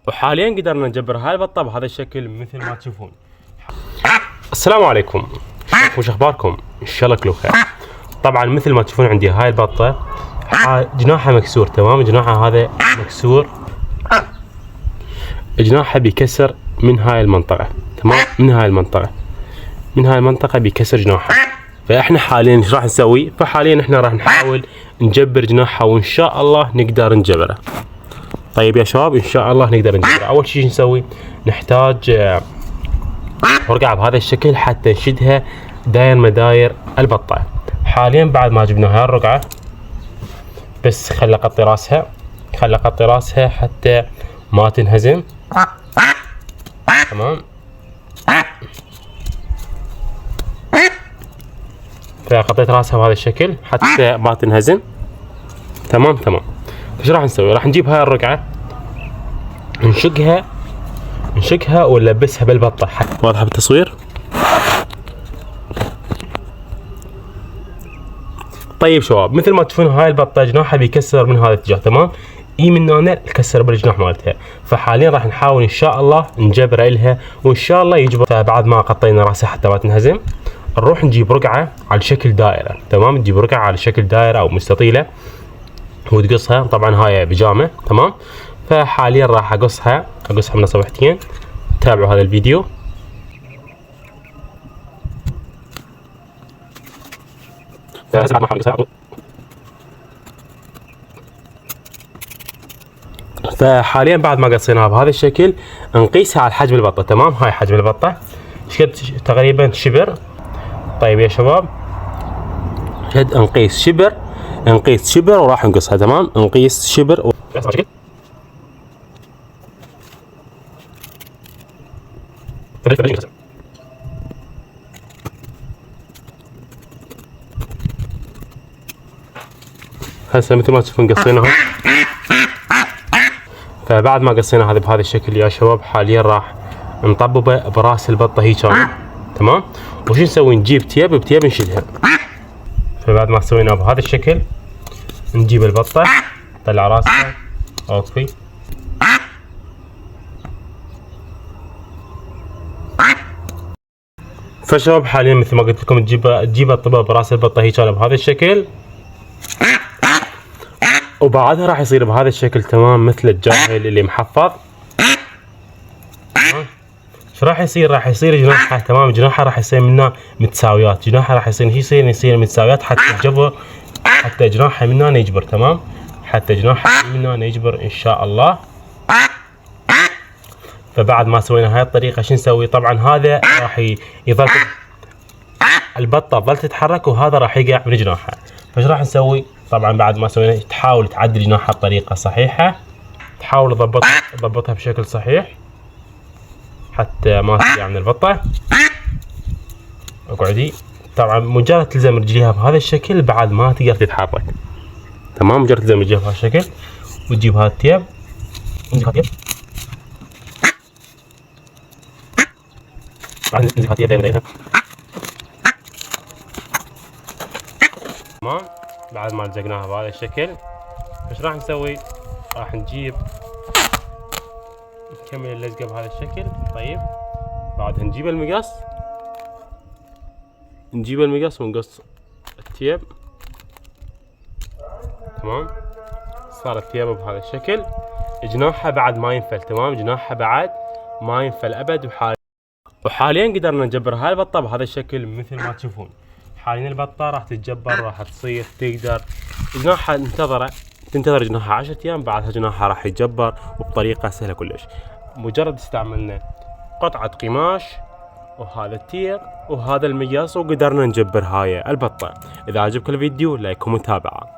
وحاليا قدرنا نجبر هاي البطة بهذا الشكل مثل ما تشوفون. السلام عليكم، وش اخباركم؟ ان شاء الله كله خير. طبعا مثل ما تشوفون عندي هاي البطة جناحها مكسور، تمام؟ جناحها هذا مكسور، جناحها بيكسر من هاي المنطقة، تمام؟ من هاي المنطقة بيكسر جناحها. فاحنا حاليا ايش راح نسوي؟ فحاليا احنا راح نحاول نجبر جناحها وان شاء الله نقدر نجبره. طيب يا شباب، ان شاء الله نقدر نجبره. اول شيء نسوي؟ نحتاج رقعة بهذا الشكل حتى نشدها داير مداير البطة. حاليا بعد ما جبنا هاي الرقعة، بس خل اغطي راسها حتى ما تنهزم، تمام؟ فغطيت راسها بهذا الشكل حتى ما تنهزم، تمام. ايش راح نسوي؟ راح نجيب هاي الرقعة نشقها ونلبسها بالبطة. حتى واضحة بالتصوير؟ طيب شباب، مثل ما تشوفون هاي البطة جناحها بيكسر من هذا الاتجاه، تمام؟ من هنا نكسر بالجناح مالتها. فحاليا راح نحاول ان شاء الله نجبر لها وان شاء الله يجبر. فبعد ما غطينا راسها حتى ما تنهزم، نروح نجيب رقعة على شكل دائرة، تمام؟ نجيب رقعة على شكل دائرة او مستطيلة وتقصها. طبعا هاي بيجامة، تمام؟ فحاليا راح اقصها من صفحتين. تابعوا هذا الفيديو. فحاليا بعد ما قصيناها بهذا الشكل نقيسها على حجم البطة، تمام؟ هاي حجم البطة ايش قد؟ تقريبا شبر. طيب يا شباب، نقيس شبر وراح نقصها، تمام؟ نقيس شبر هسه مثل ما تشوفون قصيناها. فبعد ما قصينا هذا بهذا الشكل يا شباب، حاليا راح نطببه براس البطة هيك، تمام؟ وش نسوي؟ نجيب تياب نشيلها. فبعد ما سويناه بهذا الشكل نجيب البطة، نطلع راسها، اوكي. فشباب حاليا مثل ما قلت لكم تجيب الطبق براس البطة هيك بهذا الشكل، وبعدها راح يصير بهذا الشكل، تمام؟ مثل الجاهل اللي محفظ. ايش راح يصير؟ راح يصير جناحها، تمام؟ جناحها راح يصير منها متساويات، جناحها راح يصير متساويات حتى الجبر، حتى جناحها من هنا يجبر، تمام؟ حتى جناحها من هنا يجبر ان شاء الله. فبعد ما سوينا هاي الطريقة شو نسوي؟ طبعا هذا راح يظل البطة تظل تتحرك وهذا راح يقع من جناحها. فايش راح نسوي؟ طبعا بعد ما سوينا تحاول تعدل جناحها بطريقة صحيحة، تحاول تضبطها بشكل صحيح حتى ما تقع من البطة. اقعدي. طبعا مجرد تلزم رجليها بهذا الشكل بعد ما تقدر تتحرك، تمام؟ مجرد تلزم رجليها بهذا الشكل وتجيب هذا التياب، تمام. بعد ما لزقناها بهذا الشكل ايش راح نسوي؟ راح نكمل اللزقه بهذا الشكل. طيب بعدها نجيب المقص ونقص التياب، تمام؟ صار التياب بهذا الشكل. جناحها بعد ما ينفل، تمام؟ جناحها بعد ما ينفل ابد. وحاليا قدرنا نجبر هاي البطة بهذا الشكل مثل ما تشوفون. حاليا البطة راح تتجبر، راح تصير تقدر جناحها تنتظر جناحها 10 ايام، بعدها جناحها راح يتجبر وبطريقة سهلة كلش. مجرد استعملنا قطعة قماش وهذا التير وهذا المقص وقدرنا نجبر هاي البطة. اذا عجبك الفيديو لايك ومتابعة.